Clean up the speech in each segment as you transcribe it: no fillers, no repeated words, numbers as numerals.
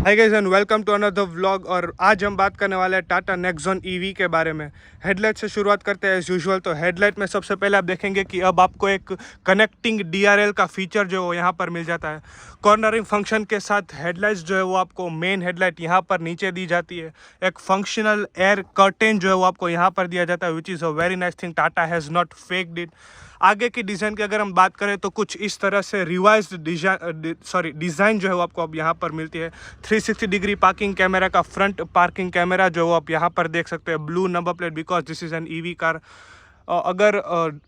Hi guys and welcome to another vlog. और आज हम बात करने वाले हैं टाटा नेक्सॉन ईवी के बारे में। हेडलाइट से शुरुआत करते हैं एज यूजुअल। तो हेडलाइट में सबसे पहले आप देखेंगे कि अब आपको एक कनेक्टिंग DRL का फीचर जो है वो यहाँ पर मिल जाता है। कॉर्नरिंग फंक्शन के साथ हेडलाइट्स जो है वो आपको मेन हेडलाइट यहाँ पर नीचे दी जाती है। एक फंक्शनल एयर कर्टेन जो है वो आपको यहाँ पर दिया जाता है, which is a very nice thing. Tata has not faked it. आगे की डिज़ाइन की अगर हम बात करें तो कुछ इस तरह से रिवाइज्ड डिज़ाइन जो है वो आपको अब यहाँ पर मिलती है। 360 डिग्री पार्किंग कैमरा का फ्रंट पार्किंग कैमरा जो है आप यहाँ पर देख सकते हैं। Blue number plate because this is an EV car. अगर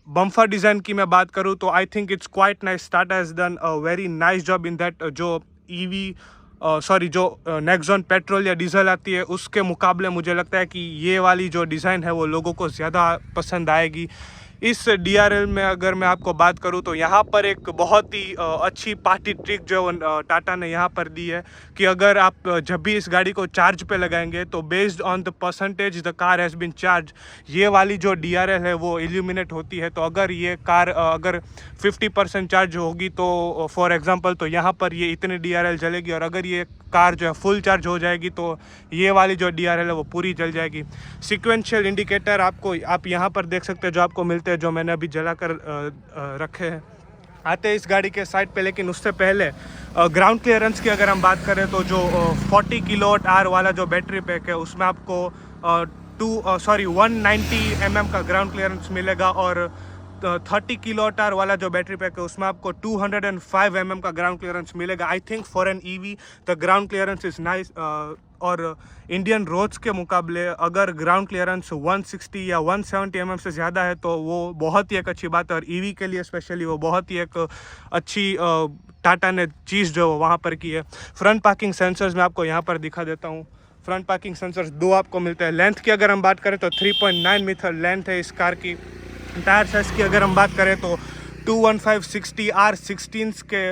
बम्फर डिज़ाइन की मैं बात करूँ तो I think it's quite nice. Tata has done a very nice job in that. जो ईवी जो नेक्सॉन पेट्रोल या डीजल आती है उसके मुकाबले मुझे लगता है कि ये वाली जो डिज़ाइन है वो लोगों को ज़्यादा पसंद आएगी। इस DRL में अगर मैं आपको बात करूं तो यहाँ पर एक बहुत ही अच्छी पार्टी ट्रिक जो टाटा ने यहाँ पर दी है कि अगर आप जब भी इस गाड़ी को चार्ज पे लगाएंगे तो based on the percentage the car has been charge, ये वाली जो DRL है वो इल्यूमिनेट होती है। तो अगर ये कार अगर 50% चार्ज होगी तो फॉर एग्जांपल तो यहाँ पर ये इतनी DRL जलेगी, और अगर ये कार जो है फुल चार्ज हो जाएगी तो ये वाली जो DRL है वो पूरी जल जाएगी। सीक्वेंशियल इंडिकेटर आप यहाँ पर देख सकते हैं जो आपको मिलते हैं, जो मैंने अभी जला कर रखे हैं। आते हैं इस गाड़ी के साइड पे, लेकिन उससे पहले ग्राउंड क्लियरेंस की अगर हम बात करें तो जो 40 किलोवाट आवर वाला जो बैटरी पैक है उसमें आपको 190 mm का ग्राउंड क्लियरेंस मिलेगा, और 30 किलोवाट आवर वाला जो बैटरी पैक है उसमें आपको 205 mm का ग्राउंड क्लियरेंस मिलेगा। I think for an EV the ground clearance is nice. और इंडियन रोड्स के मुकाबले अगर ग्राउंड क्लियरेंस 160 या 170 mm से ज़्यादा है तो वो बहुत ही एक अच्छी बात है, और ईवी के लिए स्पेशली वो बहुत ही एक अच्छी टाटा ने चीज़ जो वहाँ पर की है। फ्रंट पार्किंग सेंसर्स मैं आपको यहाँ पर दिखा देता हूँ। फ्रंट पार्किंग सेंसर्स दो आपको मिलते हैं। लेंथ की अगर हम बात करें तो 3.9 मीटर लेंथ है इस कार की। टायर साइज की अगर हम बात करें तो 215/60 R16 के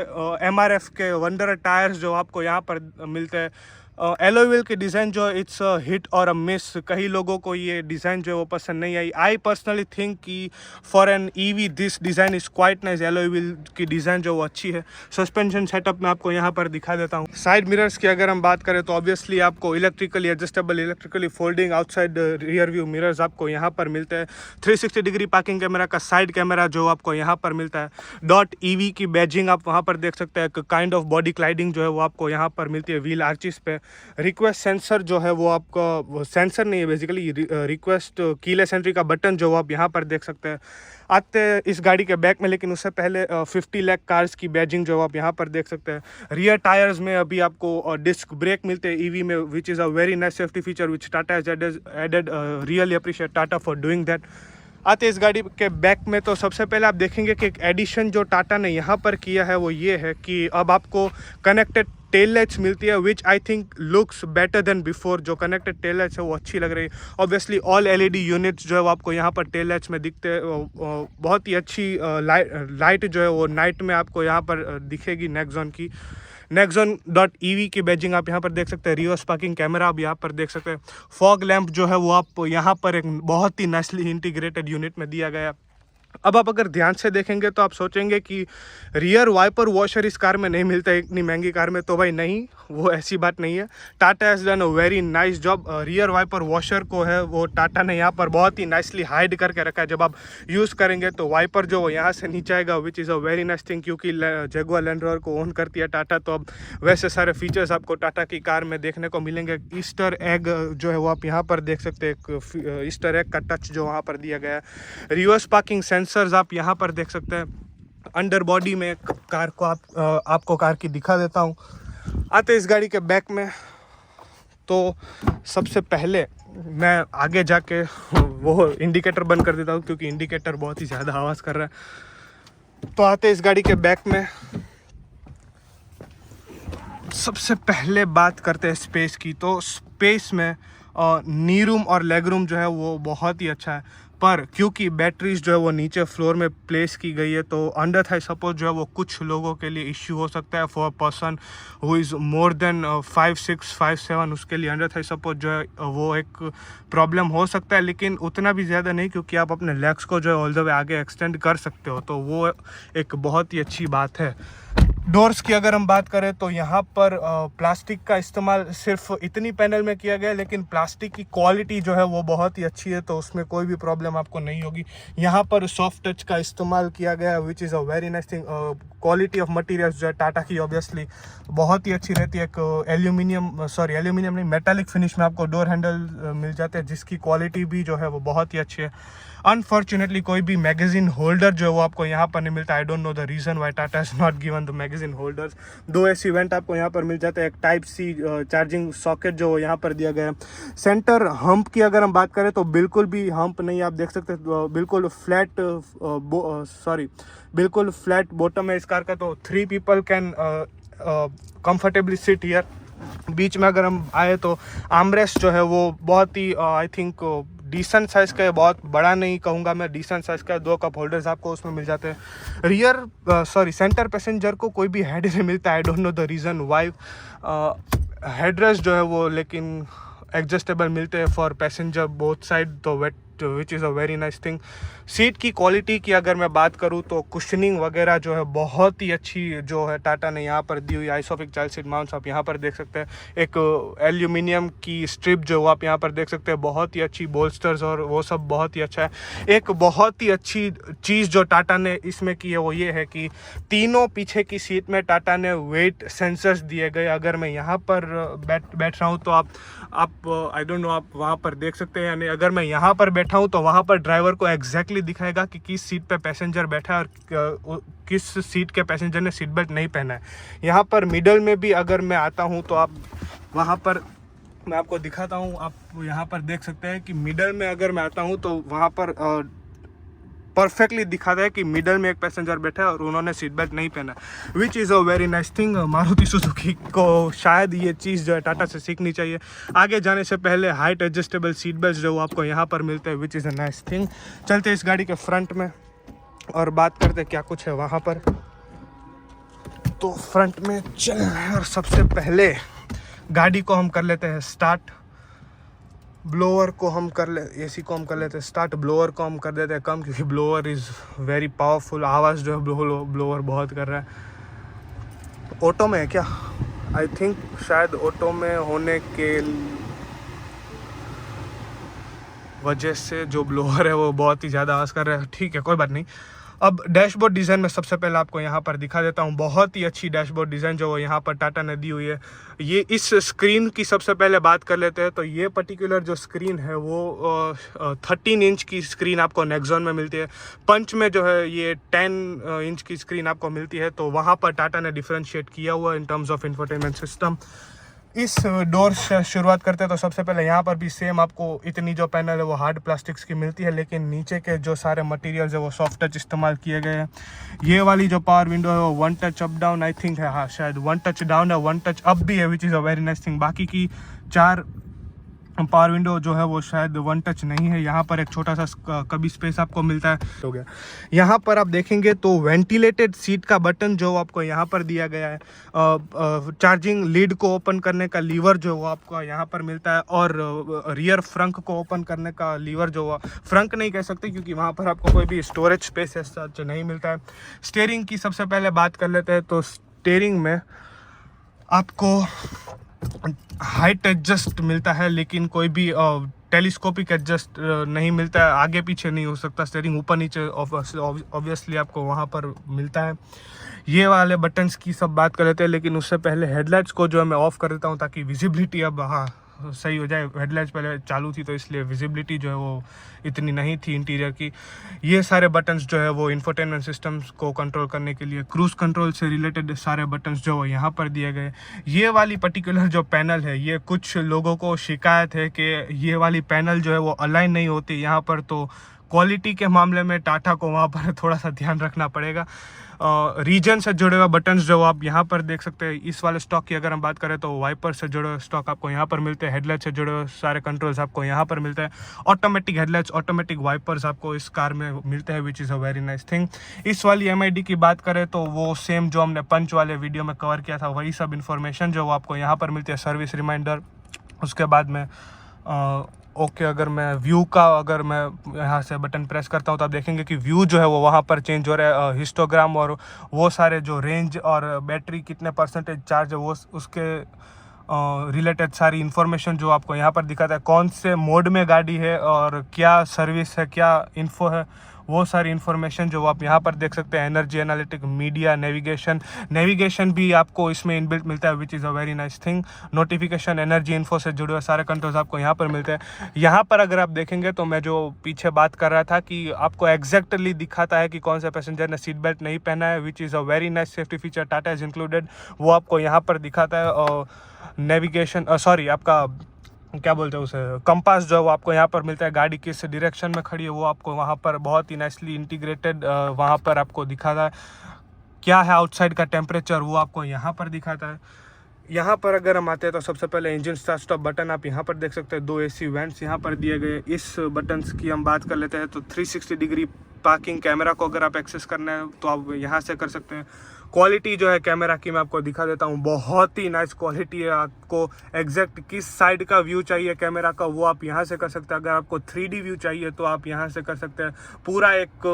MRF के वंडर टायर्स जो आपको यहाँ पर मिलते हैं। एलॉय व्हील की डिज़ाइन जो इट्स हिट और अ मिस। कई लोगों को ये डिज़ाइन जो है वो पसंद नहीं आई। आई पर्सनली थिंक कि for an EV this design is quite nice. Alloy wheel की डिज़ाइन जो वो अच्छी है। सस्पेंशन सेटअप में आपको यहाँ पर दिखा देता हूँ। साइड मिरर्स की अगर हम बात करें तो ऑब्वियसली आपको electrically adjustable, electrically folding outside rear view mirrors आपको यहाँ पर मिलते हैं। 360 डिग्री पार्किंग कैमरा का साइड कैमरा जो आपको यहाँ पर मिलता है। डॉट ईवी की बैजिंग आप वहाँ पर देख सकते हैं। काइंड ऑफ बॉडी क्लाइडिंग जो है वो आपको यहाँ पर मिलती है व्हील आर्चिस पे। रिक्वेस्ट सेंसर जो है वो आपका सेंसर नहीं है, बेसिकली रिक्वेस्ट कीलेस एंट्री का बटन जो आप यहाँ पर देख सकते हैं। आते हैं इस गाड़ी के बैक में, लेकिन उससे पहले 50 लाख कार्स की बैजिंग जो आप यहाँ पर देख सकते हैं। रियर टायर्स में अभी आपको डिस्क ब्रेक मिलते हैं ईवी में, which is a very nice safety feature which Tata has added. Really appreciate Tata for doing that. आते इस गाड़ी के बैक में तो सबसे पहले आप देखेंगे कि एक एडिशन जो टाटा ने यहाँ पर किया है वो ये है कि अब आपको कनेक्टेड टेल लाइट्स मिलती है, which I think looks better than before. जो कनेक्टेड टेल लाइट्स है वो अच्छी लग रही है। ऑब्वियसली ऑल LED यूनिट्स जो है वो आपको यहाँ पर टेल लाइट्स में दिखते हैं। बहुत ही अच्छी लाइट जो है वो नाइट में आपको यहाँ पर दिखेगी नेक्सॉन की। Nexon.ev की बैजिंग आप यहाँ पर देख सकते हैं। रिवर्स पार्किंग कैमरा आप यहाँ पर देख सकते हैं। फॉग लैंप जो है वो आप यहाँ पर एक बहुत ही नाइसली इंटीग्रेटेड यूनिट में दिया गया। अब आप अगर ध्यान से देखेंगे तो आप सोचेंगे कि रियर वाइपर वॉशर इस कार में नहीं मिलता है इतनी महंगी कार में, तो भाई नहीं, वो ऐसी बात नहीं है। Tata has done a very nice job. Rear wiper washer को है वो टाटा ने यहाँ पर बहुत ही नाइसली हाइड करके रखा है। जब आप यूज़ करेंगे तो वाइपर जो यहाँ से नीचे आएगा, विच is a very nice thing, क्योंकि जगुआर लैंड रोवर को ओन करती है टाटा, तो अब वैसे सारे फीचर्स आपको टाटा की कार में देखने को मिलेंगे। ईस्टर एग जो है वो आप यहाँ पर देख सकते हैं, एक ईस्टर एग का टच जो वहाँ पर दिया गया है। रिवर्स पार्किंग सेंसर्स आप यहाँ पर देख सकते हैं। अंडर बॉडी में कार को आपको कार की दिखा देता हूँ। आते इस गाड़ी के बैक में तो सबसे पहले मैं आगे जाके वो इंडिकेटर बंद कर देता हूँ क्योंकि इंडिकेटर बहुत ही ज़्यादा आवाज़ कर रहा है। तो आते इस गाड़ी के बैक में सबसे पहले बात करते हैं स्पेस की। तो स्पेस में नी रूम और लेग रूम जो है वो बहुत ही अच्छा है, पर क्योंकि बैटरीज जो है वो नीचे फ्लोर में प्लेस की गई है तो अंडर थाई सपोर्ट जो है वो कुछ लोगों के लिए इश्यू हो सकता है। For person who is more than 5'6", 5'7", उसके लिए अंडर थाई सपोर्ट जो है वो एक प्रॉब्लम हो सकता है, लेकिन उतना भी ज़्यादा नहीं, क्योंकि आप अपने लेग्स को जो है ऑल द वे आगे एक्सटेंड कर सकते हो, तो वो एक बहुत ही अच्छी बात है। डोर्स की अगर हम बात करें तो यहाँ पर प्लास्टिक का इस्तेमाल सिर्फ इतनी पैनल में किया गया है, लेकिन प्लास्टिक की क्वालिटी जो है वो बहुत ही अच्छी है, तो उसमें कोई भी प्रॉब्लम आपको नहीं होगी। यहाँ पर सॉफ्ट टच का इस्तेमाल किया गया है, which is a very nice thing. Quality of materials जो है टाटा की ऑब्वियसली बहुत ही अच्छी रहती है। एक एल्यूमिनियम नहीं, मेटालिक फिनिश में आपको डोर हैंडल मिल जाते हैं, जिसकी क्वालिटी भी जो है वो बहुत ही अच्छी है। अनफॉर्चुनेटली कोई भी मैगजीन होल्डर जो है वो आपको यहाँ पर नहीं मिलता। I don't know the reason why Tata has not given the magazine holders. 2 ऐसी वेंट आपको यहाँ पर मिल जाते हैं, एक टाइप सी चार्जिंग सॉकेट जो यहाँ पर दिया गया है। सेंटर हम्प की अगर हम बात करें तो बिल्कुल भी हम्प नहीं, आप देख सकते हैं बिल्कुल फ्लैट बॉटम है इस कार का, तो 3 people can comfortably sit here. बीच में अगर हम आए तो आर्मरेस्ट जो है वो बहुत ही आई थिंक डिसेंट साइज़ का है, बहुत बड़ा नहीं कहूँगा मैं, डिसेंट साइज़ का है। 2 कप होल्डर्स आपको उसमें मिल जाते हैं। सेंटर पैसेंजर को कोई भी हेड नहीं मिलता। I don't know the reason why. Headrest जो है वो लेकिन एडजस्टेबल मिलते हैं फॉर पैसेंजर बोथ साइड, तो विच is a very nice thing. Seat की क्वालिटी की अगर मैं बात करूँ तो कुशनिंग वगैरह जो है बहुत ही अच्छी जो है टाटा ने यहाँ पर दी हुई। आइसोफिक चाइल्ड सीट माउंट्स आप यहाँ पर देख सकते हैं। एक एल्यूमिनियम की स्ट्रिप जो आप यहाँ पर देख सकते हैं, बहुत ही अच्छी बोल्स्टर्स और वो सब बहुत ही अच्छा है। एक बहुत ही अच्छी चीज़ जो टाटा ने इसमें की है वो ये है कि तीनों पीछे की सीट में टाटा ने वेट सेंसर्स दिए गए। अगर मैं यहाँ पर बैठ रहा हूँ तो आप आई डोंट नो आप वहाँ पर देख सकते हैं, यानी अगर मैं यहाँ पर बैठा हूँ तो वहाँ पर ड्राइवर को एग्जैक्टली दिखाएगा कि किस सीट पे पैसेंजर बैठा है और किस सीट के पैसेंजर ने सीट बेल्ट नहीं पहना है। यहाँ पर मिडल में भी अगर मैं आता हूँ तो आप वहाँ पर मैं आपको दिखाता हूँ, आप यहाँ पर देख सकते हैं कि मिडल में अगर मैं आता हूँ तो वहाँ पर परफेक्टली दिखाता है कि मिडल में एक पैसेंजर बैठा है और उन्होंने सीट बेल्ट नहीं पहना, विच is a very nice thing. Maruti Suzuki को शायद ये चीज़ जो है टाटा से सीखनी चाहिए। आगे जाने से पहले हाइट एडजस्टेबल सीट बेल्ट जो आपको यहाँ पर मिलते हैं, विच इज़ अ नाइस थिंग। चलते इस गाड़ी के फ्रंट में और बात करते क्या कुछ है वहाँ पर। तो फ्रंट में चल रहे हैं और सबसे पहले गाड़ी को हम कर लेते हैं स्टार्ट। ब्लोअर को हम कर ले, एसी को हम कर लेते हैं स्टार्ट, ब्लोअर को हम कर देते हैं कम, क्योंकि ब्लोअर इज़ वेरी पावरफुल। आवाज़ जो है ब्लोअर बहुत कर रहा है। ऑटो में है क्या? आई थिंक शायद ऑटो में होने के वजह से जो ब्लोअर है वो बहुत ही ज़्यादा आवाज़ कर रहा है। ठीक है, कोई बात नहीं। अब डैशबोर्ड डिज़ाइन में सबसे पहले आपको यहाँ पर दिखा देता हूँ। बहुत ही अच्छी डैशबोर्ड डिज़ाइन जो यहाँ पर टाटा ने दी हुई है। ये इस स्क्रीन की सबसे पहले बात कर लेते हैं। तो ये पर्टिकुलर जो स्क्रीन है वो 13 इंच की स्क्रीन आपको नेक्सॉन में मिलती है। पंच में जो है ये 10 इंच की स्क्रीन आपको मिलती है। तो वहाँ पर टाटा ने डिफ्रेंशिएट किया हुआ in terms of infotainment system. इस डोर से शुरुआत करते हैं तो सबसे पहले यहाँ पर भी सेम आपको इतनी जो पैनल है वो हार्ड प्लास्टिक्स की मिलती है, लेकिन नीचे के जो सारे मटेरियल्स है वो सॉफ्ट टच इस्तेमाल किए गए हैं। ये वाली जो पावर विंडो है वो 1 touch up down I think है, हाँ शायद 1 टच डाउन है, 1 टच अप भी है, which is a very nice thing. बाकी की 4 पावर विंडो जो है वो शायद 1 टच नहीं है। यहाँ पर एक छोटा सा कभी स्पेस आपको मिलता है। हो गया, यहाँ पर आप देखेंगे तो वेंटिलेटेड सीट का बटन जो आपको यहाँ पर दिया गया है। चार्जिंग लीड को ओपन करने का लीवर जो वो आपको यहाँ पर मिलता है, और रियर फ्रंक को ओपन करने का लीवर जो फ्रंक नहीं कह सकते क्योंकि वहाँ पर आपको कोई भी स्टोरेज स्पेस ऐसा नहीं मिलता है। स्टीयरिंग की सबसे पहले बात कर लेते हैं। तो स्टीयरिंग में आपको हाइट एडजस्ट मिलता है, लेकिन कोई भी टेलीस्कोपिक एडजस्ट नहीं मिलता है। आगे पीछे नहीं हो सकता स्टीयरिंग, ऊपर नीचे ऑब्वियसली आपको वहाँ पर मिलता है। ये वाले बटन्स की सब बात कर लेते हैं, लेकिन उससे पहले हेडलाइट्स को जो है मैं ऑफ़ कर देता हूँ ताकि विजिबिलिटी अब सही हो जाए। हेडलाइट्स पहले चालू थी तो इसलिए विजिबिलिटी जो है वो इतनी नहीं थी इंटीरियर की। ये सारे बटन्स जो है वो इंफोटेनमेंट सिस्टम्स को कंट्रोल करने के लिए, क्रूज़ कंट्रोल से रिलेटेड सारे बटन्स जो यहाँ पर दिए गए। ये वाली पर्टिकुलर जो पैनल है, ये कुछ लोगों को शिकायत है कि ये वाली पैनल जो है वो अलाइन नहीं होती यहाँ पर, तो क्वालिटी के मामले में टाटा को वहाँ पर थोड़ा सा ध्यान रखना पड़ेगा। रीजन से जुड़े हुए बटन्स जो आप यहाँ पर देख सकते हैं। इस वाले स्टॉक की अगर हम बात करें तो वाइपर से जुड़े हुए स्टॉक आपको यहाँ पर मिलते हैं। हेडलाइट से जुड़े हुए सारे कंट्रोल्स आपको यहाँ पर मिलते हैं। ऑटोमेटिक हेडलाइट्स, ऑटोमेटिक वाइपर्स आपको इस कार में मिलते हैं, विच is a very nice thing. इस वाली MID की बात करें तो वो सेम जो हमने पंच वाले वीडियो में कवर किया था वही सब इन्फॉर्मेशन जो आपको यहाँ पर मिलती है। सर्विस रिमाइंडर, उसके बाद में ओके, अगर मैं व्यू का अगर मैं यहाँ से बटन प्रेस करता हूँ तो आप देखेंगे कि व्यू जो है वो वहाँ पर चेंज हो रहा है। हिस्टोग्राम और वो सारे जो रेंज और बैटरी कितने परसेंटेज चार्ज है वो उसके रिलेटेड सारी इन्फॉर्मेशन जो आपको यहाँ पर दिखाता है, कौन से मोड में गाड़ी है और क्या सर्विस है, क्या इन्फो है, वो सारी इन्फॉर्मेशन जो आप यहाँ पर देख सकते हैं। एनर्जी एनालिटिक, मीडिया, नेविगेशन भी आपको इसमें इनबिल्ट मिलता है, which is a very nice thing. Notification, energy info से जुड़े हुए सारे कंट्रोल्स आपको यहाँ पर मिलते हैं। यहाँ पर अगर आप देखेंगे तो मैं जो पीछे बात कर रहा था कि आपको एग्जैक्टली दिखाता है कि कौन सा पैसेंजर ने सीट बेल्ट नहीं पहना है, which is a very nice safety feature, Tata is included, वो आपको यहाँ पर दिखाता है। और नेविगेशन सॉरी आपका क्या बोलते हैं उसे, कंपास जो है वो आपको यहाँ पर मिलता है। गाड़ी किस डायरेक्शन में खड़ी है वो आपको वहाँ पर बहुत ही नाइसली इंटीग्रेटेड वहाँ पर आपको दिखाता है। क्या है आउटसाइड का टेम्परेचर वो आपको यहाँ पर दिखाता है। यहाँ पर अगर हम आते हैं तो सबसे पहले इंजन स्टार्ट स्टॉप बटन आप यहाँ पर देख सकते हैं। 2 AC वेंट्स यहाँ पर दिए गए। इस बटन्स की हम बात कर लेते हैं तो 360 डिग्री पार्किंग कैमरा को अगर आप एक्सेस करना है तो आप यहाँ से कर सकते हैं। क्वालिटी जो है कैमरा की मैं आपको दिखा देता हूँ, बहुत ही नाइस क्वालिटी है। आपको एग्जैक्ट किस साइड का व्यू चाहिए कैमरा का वो आप यहाँ से कर सकते हैं। अगर आपको 3D व्यू चाहिए तो आप यहाँ से कर सकते हैं। पूरा एक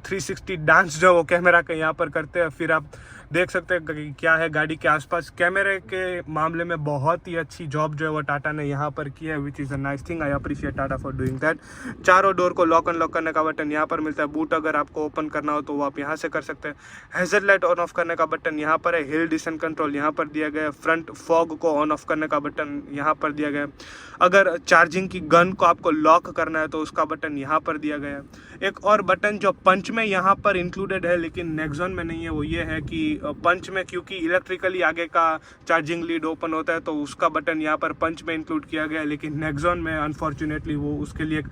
360 डांस जो वो कैमरा का यहाँ पर करते हैं। फिर आप देख सकते हैं कि क्या है गाड़ी के आसपास। कैमरे के मामले में बहुत ही अच्छी जॉब जो है वो टाटा ने यहाँ पर की है, which is a nice thing. I appreciate Tata for doing that. चारों डोर को लॉक अनलॉक करने का बटन यहाँ पर मिलता है। बूट अगर आपको ओपन करना हो तो वो आप यहाँ से कर सकते हैं। हैजर्ड लाइट ऑन ऑफ करने का बटन यहाँ पर है। हिल डिसेंट कंट्रोल यहाँ पर दिया गया है। फ्रंट फॉग को ऑन ऑफ करने का बटन यहाँ पर दिया गया है। अगर चार्जिंग की गन को आपको लॉक करना है तो उसका बटन यहाँ पर दिया गया है। एक और बटन जो पंच में यहाँ पर इंक्लूडेड है लेकिन नेक्सॉन में नहीं है, वो ये है कि पंच में क्योंकि इलेक्ट्रिकली आगे का चार्जिंग लीड ओपन होता है तो उसका बटन यहाँ पर पंच में इंक्लूड किया गया है। लेकिन नेक्सॉन में अनफॉर्चुनेटली वो उसके लिए एक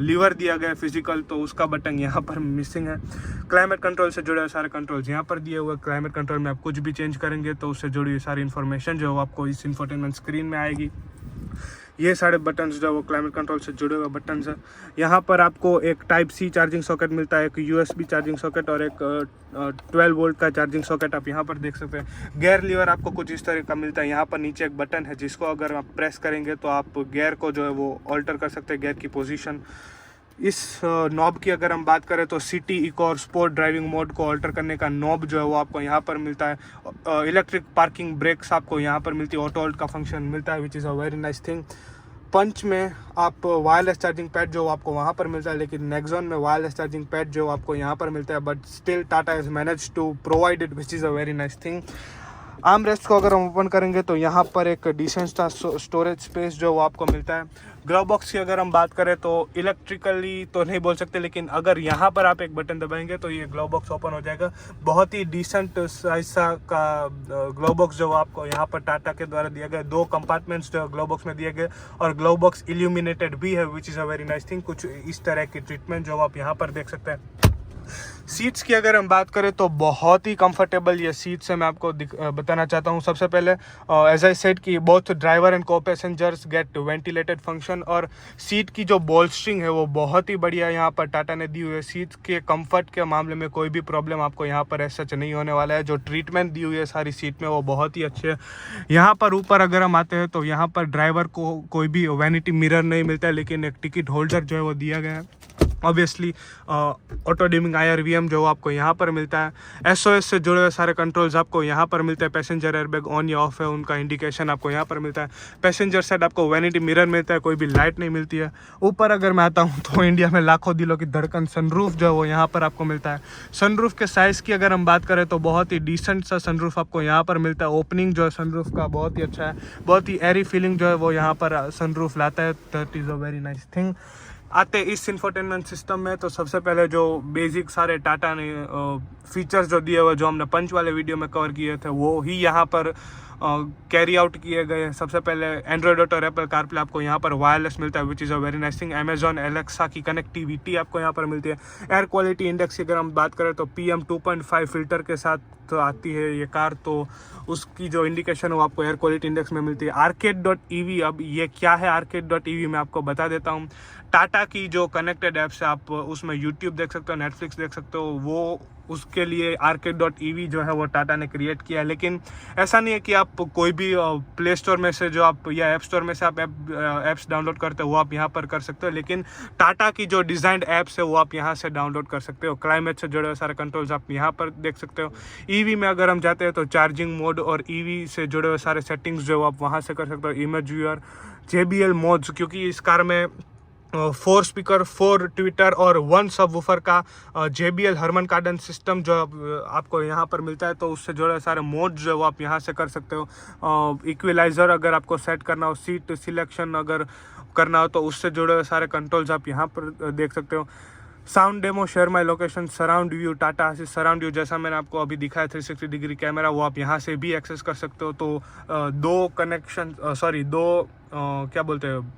लीवर दिया गया है फिजिकल, तो उसका बटन यहाँ पर मिसिंग है। क्लाइमेट कंट्रोल से जुड़े हुए सारे कंट्रोल्स यहाँ पर दिए हुए। क्लाइमेट कंट्रोल में आप कुछ भी चेंज करेंगे तो उससे जुड़ी हुई सारी इन्फॉर्मेशन जो आपको इस इंफोटेनमेंट स्क्रीन में आएगी। ये सारे बटन्स जो वो क्लाइमेट कंट्रोल से जुड़े हुए बटन्स है। यहाँ पर आपको एक टाइप C चार्जिंग सॉकेट मिलता है, एक USB चार्जिंग सॉकेट और एक 12 वोल्ट का चार्जिंग सॉकेट आप यहाँ पर देख सकते हैं। गियर लीवर आपको कुछ इस तरह का मिलता है। यहाँ पर नीचे एक बटन है जिसको अगर आप प्रेस करेंगे तो आप गियर को जो है वो ऑल्टर कर सकते हैं, गियर की पोजीशन। इस नॉब की अगर हम बात करें तो सिटी, इको और स्पोर्ट ड्राइविंग मोड को ऑल्टर करने का नॉब जो है वो आपको यहाँ पर मिलता है। इलेक्ट्रिक पार्किंग ब्रेक्स आपको यहाँ पर मिलती है। ऑटो होल्ड का फंक्शन मिलता है, which is a very nice thing. Punch में आप वायरलेस चार्जिंग पैड जो आपको वहाँ पर मिलता है, लेकिन नेक्सॉन में वायरलेस चार्जिंग पैड जो आपको यहाँ पर मिलता है, but still Tata has manage to provide it, which is a very nice thing. Arm rest को अगर हम ओपन करेंगे तो यहाँ पर एक डिसेंट स्टोरेज स्पेस जो वो आपको मिलता है। ग्लव बॉक्स की अगर हम बात करें तो इलेक्ट्रिकली तो नहीं बोल सकते, लेकिन अगर यहाँ पर आप एक बटन दबाएंगे तो ये ग्लव बॉक्स ओपन हो जाएगा। बहुत ही डिसेंट साइज का ग्लव बॉक्स जो आपको यहाँ पर टाटा के द्वारा दिया गया। 2 कंपार्टमेंट्स जो ग्लव बॉक्स में दिए गए और ग्लव बॉक्स इल्यूमिनेटेड भी है, which is a very nice thing. कुछ इस तरह की ट्रीटमेंट जो आप यहाँ पर देख सकते हैं। सीट्स की अगर हम बात करें तो बहुत ही कंफर्टेबल ये सीट्स है। मैं आपको बताना चाहता हूँ सबसे पहले एज आई सेड कि बोथ ड्राइवर एंड को पैसेंजर्स गेट वेंटिलेटेड फंक्शन, और सीट की जो बोल्स्ट्रिंग है वो बहुत ही बढ़िया यहाँ पर टाटा ने दी हुई है। सीट के कंफर्ट के मामले में कोई भी प्रॉब्लम आपको यहाँ पर ऐसा नहीं होने वाला है। जो ट्रीटमेंट दी हुई है सारी सीट में वो बहुत ही अच्छे है। यहाँ पर ऊपर अगर हम आते हैं तो यहाँ पर ड्राइवर को कोई भी वैनिटी मिरर नहीं मिलता है, लेकिन एक टिकट होल्डर जो है वो दिया गया है। ऑब्वियसली ऑटो डिमिंग IRVM जो आपको यहाँ पर मिलता है। SOS से जुड़े हुए सारे कंट्रोल्स आपको यहाँ पर मिलते हैं। पैसेंजर एयरबैग ऑन या ऑफ है उनका इंडिकेशन आपको यहाँ पर मिलता है। पैसेंजर साइड आपको वैनिटी मिरर मिलता है, कोई भी लाइट नहीं मिलती है। ऊपर अगर मैं आता हूँ तो इंडिया में लाखों दिलों की धड़कन सनरूफ जो है वो यहाँ पर आपको मिलता है। सनरूफ के साइज़ की अगर हम बात करें तो बहुत ही डिसेंट सा सनरूफ आपको यहाँ पर मिलता है। ओपनिंग जो है सनरूफ का बहुत ही अच्छा है, बहुत ही एरी फीलिंग जो है वो यहाँ पर सनरूफ लाता है। That is a very nice thing. आते इस इंफोटेनमेंट सिस्टम में तो सबसे पहले जो बेसिक सारे टाटा ने फीचर्स जो दिए हुए जो हमने पंच वाले वीडियो में कवर किए थे वो ही यहाँ पर कैरी आउट किए गए। सबसे पहले एंड्रॉयड ऑटो और एप्पल कारप्ले आपको यहाँ पर वायरलेस मिलता है, which is a very nice thing. Amazon Alexa की कनेक्टिविटी आपको यहाँ पर मिलती है। एयर क्वालिटी इंडेक्स की अगर हम बात करें तो PM 2.5 फिल्टर के साथ तो आती है ये कार, तो उसकी जो इंडिकेशन है वो आपको एयर क्वालिटी इंडेक्स में मिलती है। Arcade.ev, अब ये क्या है Arcade.ev मैं आपको बता देता हूँ। टाटा की जो कनेक्टेड ऐप्स है आप उसमें YouTube देख सकते हो, नेटफ्लिक्स देख सकते हो, वो उसके लिए arcade.ev जो है वो टाटा ने क्रिएट किया है। लेकिन ऐसा नहीं है कि आप कोई भी प्ले स्टोर में से जो आप या ऐप स्टोर में से आप ऐप्स डाउनलोड करते हो वो आप यहाँ पर कर सकते हो, लेकिन टाटा की जो डिज़ाइंड ऐप्स है वो आप यहाँ से डाउनलोड कर सकते हो। क्लाइमेट से जुड़े हुए सारे कंट्रोल्स आप यहाँ पर देख सकते हो। ईवी में अगर हम जाते हैं तो चार्जिंग मोड और ईवी से जुड़े हुए सारे सेटिंग्स जो आप वहाँ से कर सकते हो। इमेज व्यूअर, JBL मोड्स, क्योंकि इस कार में 4 स्पीकर, 4 ट्विटर और 1 सबवूफर का JBL हरमन कार्डन सिस्टम जो आपको यहाँ पर मिलता है, तो उससे जुड़े सारे मोड जो वो आप यहाँ से कर सकते हो। इक्विलाइज़र अगर आपको सेट करना हो, सीट सिलेक्शन अगर करना हो, तो उससे जुड़े हुए सारे कंट्रोल्स आप यहाँ पर देख सकते हो। Sound demo, share my location, surround view, Tata assist surround view, जैसा मैंने आपको अभी दिखाया 360 डिग्री कैमरा, वो आप यहाँ से भी एक्सेस कर सकते हो। तो दो क्या बोलते हैं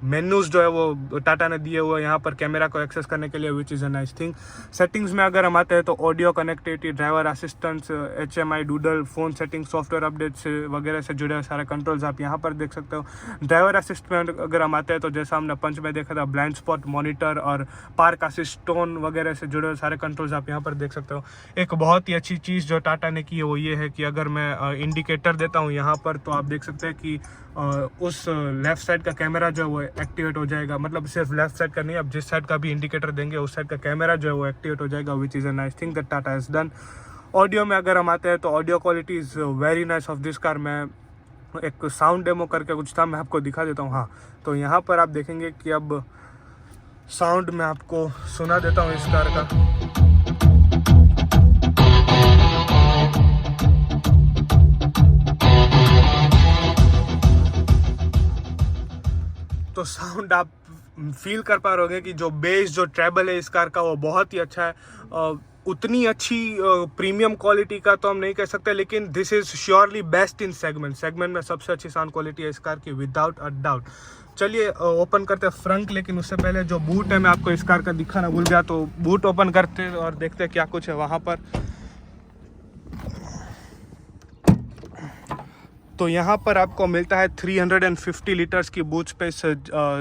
मेन्यूज़ जो है वो टाटा ने दिए हुए यहाँ पर कैमरा को एक्सेस करने के लिए, विच is a nice thing. Settings में अगर हम आते हैं तो audio connectivity, driver assistance, HMI, doodle, phone setting, software updates वगैरह से जुड़े सारे कंट्रोल्स आप यहाँ पर देख सकते हो। ड्राइवर असिस्ट में अगर हम आते हैं तो जैसा हमने पंच में देखा था, ब्लाइंड स्पॉट मॉनिटर और पार्क असिस्ट, टोन वगैरह से जुड़े सारे कंट्रोल्स आप यहाँ पर देख सकते हो। एक बहुत ही अच्छी चीज़ जो टाटा ने की है वो ये है कि अगर मैं इंडिकेटर देता हूँ यहाँ पर, तो आप देख सकते हैं कि उस लेफ़्ट साइड का कैमरा जो है वो एक्टिवेट हो जाएगा। मतलब सिर्फ लेफ्ट साइड का नहीं, आप जिस साइड का भी इंडिकेटर देंगे उस साइड का कैमरा जो है वो एक्टिवेट हो जाएगा, विच is a nice thing that Tata has done. Audio में अगर हम आते हैं तो audio quality is very nice of this car. मैं एक साउंड डेमो करके कुछ था, मैं आपको दिखा देता हूँ। हाँ, तो यहाँ पर आप देखेंगे कि अब साउंड मैं आपको सुना देता हूँ इस कार का। तो साउंड आप फील कर पा रहे कि जो बेस, जो ट्रेबल है इस कार का वो बहुत ही अच्छा है। उतनी अच्छी प्रीमियम क्वालिटी का तो हम नहीं कह सकते, लेकिन this is surely best in segment में सबसे अच्छी साउंड क्वालिटी है इस कार की, विदाउट अ डाउट। चलिए ओपन करते हैं फ्रंट, लेकिन उससे पहले जो बूट है मैं आपको इस कार का दिखाना भूल गया, तो बूट ओपन करते हैं और देखते हैं क्या कुछ है वहाँ पर। तो यहाँ पर आपको मिलता है 350 लीटर्स की बूट स्पेस,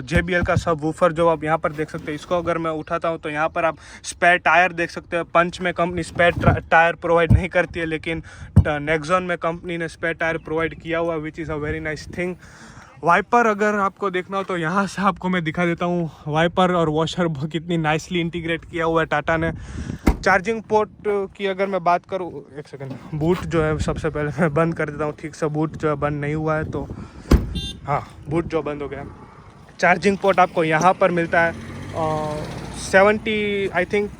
JBL का सब वूफर जो आप यहाँ पर देख सकते हैं। इसको अगर मैं उठाता हूँ तो यहाँ पर आप स्पेयर टायर देख सकते हैं। पंच में कंपनी स्पेयर टायर प्रोवाइड नहीं करती है, लेकिन नेक्सॉन में कंपनी ने स्पेयर टायर प्रोवाइड किया हुआ, which is a very nice thing. Wiper अगर आपको देखना हो तो यहाँ से आपको मैं दिखा देता हूँ। वाइपर और वॉशर कितनी नाइसली इंटीग्रेट किया हुआ है टाटा ने। चार्जिंग पोर्ट की अगर मैं बात करूँ, एक सेकंड, बूट जो है सबसे पहले मैं बंद कर देता हूँ। ठीक से बूट जो है बंद नहीं हुआ है, तो हाँ, बूट जो बंद हो गया। चार्जिंग पोर्ट आपको यहाँ पर मिलता है 70 आई थिंक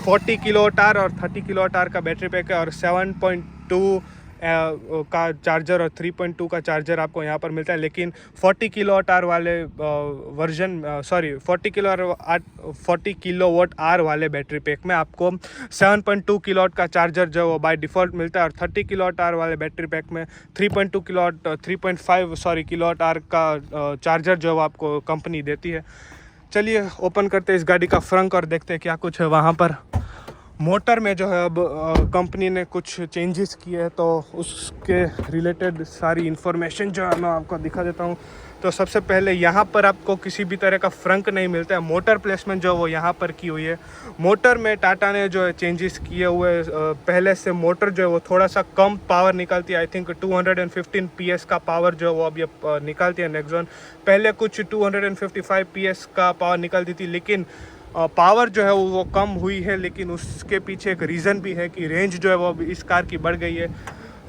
40 किलोवाट आवर और 30 किलोवाट आवर का बैटरी पैक है, और 7.2 का चार्जर और 3.2 का चार्जर आपको यहाँ पर मिलता है। लेकिन 40 किलोवाट आवर वाले वर्जन 40 किलोवाट आवर वाले बैटरी पैक में आपको 7.2 किलोवाट का चार्जर जो वो बाय डिफ़ॉल्ट मिलता है, और 30 किलोवाट आवर वाले बैटरी पैक में 3.5 किलोवाट आवर का चार्जर जो आपको कंपनी देती है। चलिए ओपन करते हैं इस गाड़ी का फ्रंट और देखते हैं क्या कुछ है वहाँ पर। मोटर में जो है अब कंपनी ने कुछ चेंजेस किए हैं, तो उसके रिलेटेड सारी इन्फॉर्मेशन जो है मैं आपको दिखा देता हूँ। तो सबसे पहले यहाँ पर आपको किसी भी तरह का फ्रंक नहीं मिलता है। मोटर प्लेसमेंट जो वो यहाँ पर की हुई है। मोटर में टाटा ने जो है चेंजेस किए हुए, पहले से मोटर जो है वो थोड़ा सा कम पावर निकालती है। आई थिंक 215 PS का पावर जो है वो अब ये निकालती है नेक्सॉन। पहले कुछ 255 PS का पावर निकालती थी, लेकिन पावर जो है वो कम हुई है। लेकिन उसके पीछे एक रीज़न भी है कि रेंज जो है वो इस कार की बढ़ गई है।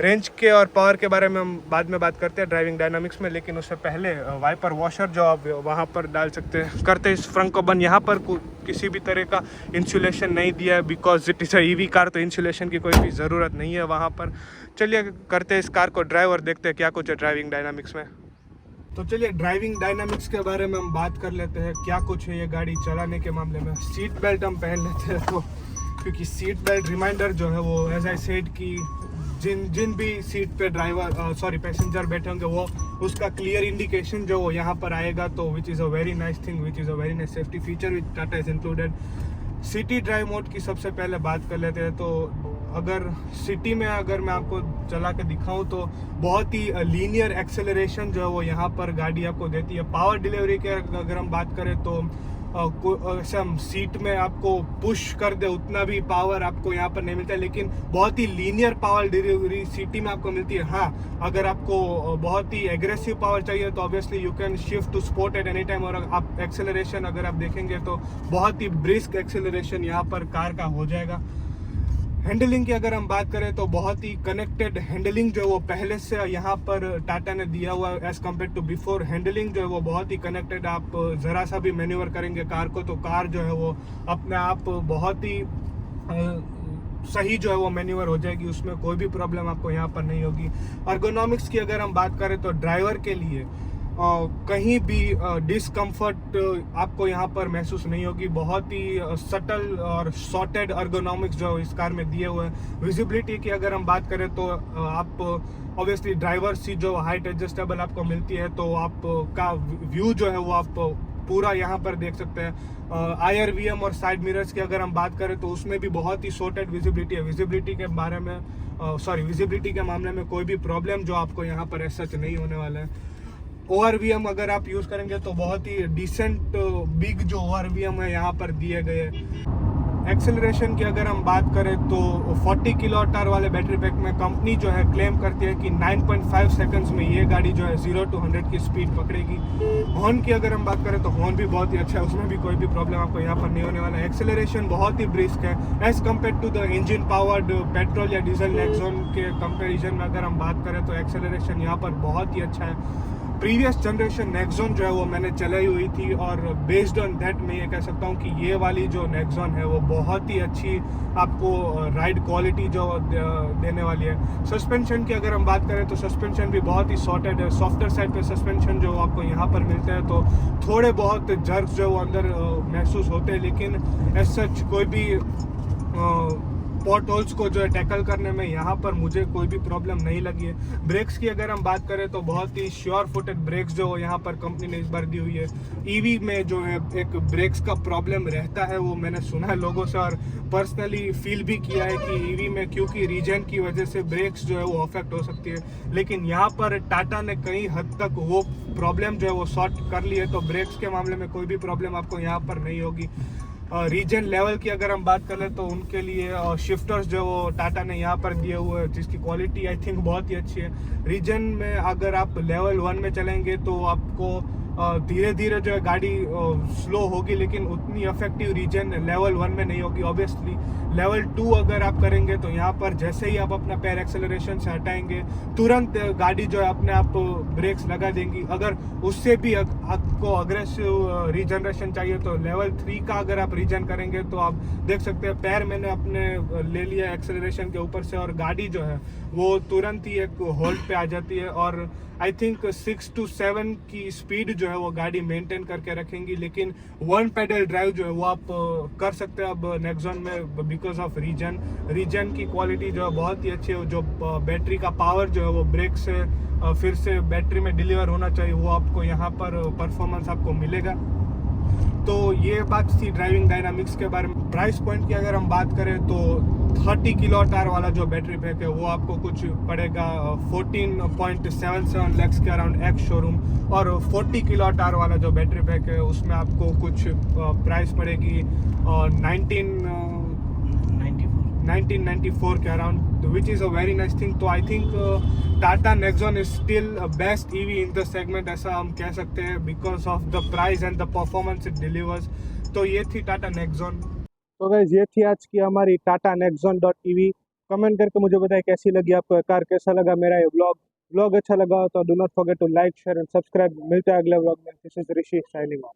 रेंज के और पावर के बारे में हम बाद में बात करते हैं ड्राइविंग डायनामिक्स में, लेकिन उससे पहले वाइपर वॉशर जो आप वहाँ पर डाल सकते हैं। करते इस फ्रंट को बंद। यहाँ पर किसी भी तरह का इंसुलेशन नहीं दिया है, because it is a EV car, तो इंसुलेशन की कोई भी ज़रूरत नहीं है वहाँ पर। चलिए करते इस कार को ड्राइव और देखते हैं क्या कुछ है ड्राइविंग डायनामिक्स में। तो चलिए ड्राइविंग डायनामिक्स के बारे में हम बात कर लेते हैं, क्या कुछ है ये गाड़ी चलाने के मामले में। सीट बेल्ट हम पहन लेते हैं, तो क्योंकि सीट बेल्ट रिमाइंडर जो है वो एज आई सेड कि जिन भी सीट पे पैसेंजर बैठे होंगे वो उसका क्लियर इंडिकेशन जो वो यहाँ पर आएगा, तो विच is a very nice thing, which is a very nice safety feature which Tata is included. City drive mode की सबसे पहले बात कर लेते हैं। तो अगर सिटी में अगर मैं आपको चला के दिखाऊं तो बहुत ही लीनियर एक्सेलरेशन जो है वो यहाँ पर गाड़ी आपको देती है। पावर डिलीवरी के अगर हम बात करें तो ऐसा सीट में आपको पुश कर दे उतना भी पावर आपको यहाँ पर नहीं मिलता है, लेकिन बहुत ही लीनियर पावर डिलीवरी सिटी में आपको मिलती है। हाँ, अगर आपको बहुत ही एग्रेसिव पावर चाहिए तो obviously you can shift to sport at any time, और आप एक्सेलरेशन अगर आप देखेंगे तो बहुत ही ब्रिस्क एक्सेलरेशन यहाँ पर कार का हो जाएगा। हैंडलिंग की अगर हम बात करें तो बहुत ही कनेक्टेड हैंडलिंग जो है वो पहले से यहाँ पर टाटा ने दिया हुआ as compare to before. Handling जो है वो बहुत ही कनेक्टेड, आप ज़रा सा भी मैन्यूवर करेंगे कार को तो कार जो है वो अपने आप बहुत ही सही जो है वो मैन्यूवर हो जाएगी, उसमें कोई भी प्रॉब्लम आपको यहाँ पर नहीं होगी। अर्गोनॉमिक्स की अगर हम बात करें तो ड्राइवर के लिए कहीं भी डिसकम्फर्ट आपको यहाँ पर महसूस नहीं होगी। बहुत ही सटल और सॉर्टेड अर्गोनॉमिक्स जो इस कार में दिए हुए हैं। विजिबिलिटी की अगर हम बात करें तो आप ऑब्वियसली ड्राइवर सीट जो हाइट एडजस्टेबल आपको मिलती है, तो आप का व्यू जो है वो आप पूरा यहाँ पर देख सकते हैं। IRVM और साइड मिरर्स की अगर हम बात करें तो उसमें भी बहुत ही सॉर्टेड विजिबिलिटी है। विजिबिलिटी के बारे में विजिबिलिटी के मामले में कोई भी प्रॉब्लम जो आपको यहाँ पर ऐसा नहीं होने वाला है। ORVM अगर आप यूज़ करेंगे तो बहुत ही डिसेंट बिग जो ORVM है यहाँ पर दिए गए। एक्सेलरेशन की अगर हम बात करें तो 40 किलोवाट वाले बैटरी पैक में कंपनी जो है क्लेम करती है कि 9.5 सेकंड्स में ये गाड़ी जो है 0 to 100 की स्पीड पकड़ेगी। हॉर्न की अगर हम बात करें तो हॉर्न भी बहुत ही अच्छा है, उसमें भी कोई भी प्रॉब्लम आपको यहाँ पर नहीं होने वाला है। एक्सेलरेशन बहुत ही ब्रिस्क है as compare to the engine powered petrol या डीजल नेक्सॉन के कंपेरिजन में अगर हम बात करें तो एक्सेलरेशन यहाँ पर बहुत ही अच्छा है। प्रीवियस जनरेशन नेक्सॉन जो है वो मैंने चलाई हुई थी और बेस्ड ऑन दैट मैं ये कह सकता हूँ कि ये वाली जो नेक्सॉन है वो बहुत ही अच्छी आपको राइड क्वालिटी जो देने वाली है। सस्पेंशन की अगर हम बात करें तो सस्पेंशन भी बहुत ही सॉर्टेड है। सॉफ्टर साइड पे सस्पेंशन जो आपको यहाँ पर मिलते हैं, तो थोड़े बहुत जर्क जो वो अंदर महसूस होते हैं, लेकिन एज सच कोई भी पॉट होल्स को जो है टैकल करने में यहाँ पर मुझे कोई भी प्रॉब्लम नहीं लगी है। ब्रेक्स की अगर हम बात करें तो बहुत ही श्योर फुटेड ब्रेक्स जो यहाँ पर कंपनी ने इस बार दी हुई है। ईवी में जो है एक ब्रेक्स का प्रॉब्लम रहता है, वो मैंने सुना है लोगों से और पर्सनली फील भी किया है कि ईवी में क्योंकि रीजन की वजह से ब्रेक्स जो है वो अफेक्ट हो सकती है, लेकिन यहाँ पर टाटा ने कई हद तक वो प्रॉब्लम जो है वो सॉर्ट कर ली है, तो ब्रेक्स के मामले में कोई भी प्रॉब्लम आपको यहाँ पर नहीं होगी। रीजन लेवल की अगर हम बात करें तो उनके लिए शिफ्टर्स जो वो टाटा ने यहाँ पर दिए हुए हैं, जिसकी क्वालिटी आई थिंक बहुत ही अच्छी है। रीजन में अगर आप लेवल 1 में चलेंगे तो आपको धीरे धीरे जो है गाड़ी स्लो होगी, लेकिन उतनी इफेक्टिव रीजन लेवल 1 में नहीं होगी। ऑब्वियसली लेवल 2 अगर आप करेंगे तो यहाँ पर जैसे ही आप अपना पैर एक्सेलरेशन से हटाएंगे तुरंत गाड़ी जो है अपने आप ब्रेक्स लगा देंगी। अगर उससे भी आपको अग्रेसिव रीजनरेशन चाहिए तो लेवल 3 का अगर आप रीजन करेंगे तो आप देख सकते हैं पैर मैंने अपने ले लिया एक्सेलरेशन के ऊपर से और गाड़ी जो है वो तुरंत ही एक होल्ड पे आ जाती है। और आई थिंक 6 to 7 की स्पीड जो है वो गाड़ी मेंटेन करके रखेंगी, लेकिन 1 पेडल ड्राइव जो है वो आप कर सकते हैं अब नेक्सॉन में बिकॉज ऑफ रीजन की क्वालिटी जो है बहुत ही अच्छी है। जो बैटरी का पावर जो है वो ब्रेक से फिर से बैटरी में डिलीवर होना चाहिए, वो आपको यहाँ पर परफॉर्मेंस आपको मिलेगा। तो ये बात थी ड्राइविंग डायनामिक्स के बारे में। प्राइस पॉइंट की अगर हम बात करें तो 30 किलोवाट आवर वाला जो बैटरी पैक है वो आपको कुछ पड़ेगा 14.77 लाख के अराउंड एक्स शोरूम, और 40 किलोवाट आवर वाला जो बैटरी पैक है उसमें आपको कुछ प्राइस पड़ेगी 1994 के around, which is a very nice thing. तो I think Tata Nexon is still best EV in the segment, ऐसा हम कह सकते हैं because of the price and the performance it delivers. तो ये थी टाटा नेक्सॉन। तो गाइस ये थी आज की हमारी टाटा नेक्सॉन.EV। कमेंट करके मुझे बताएं कैसी लगी आपको कार, कैसा लगा मेरा ये व्लॉग अच्छा लगा तो do not forget to like share and subscribe. मिलते हैं अगले व्लॉग में। This is Rishi signing of.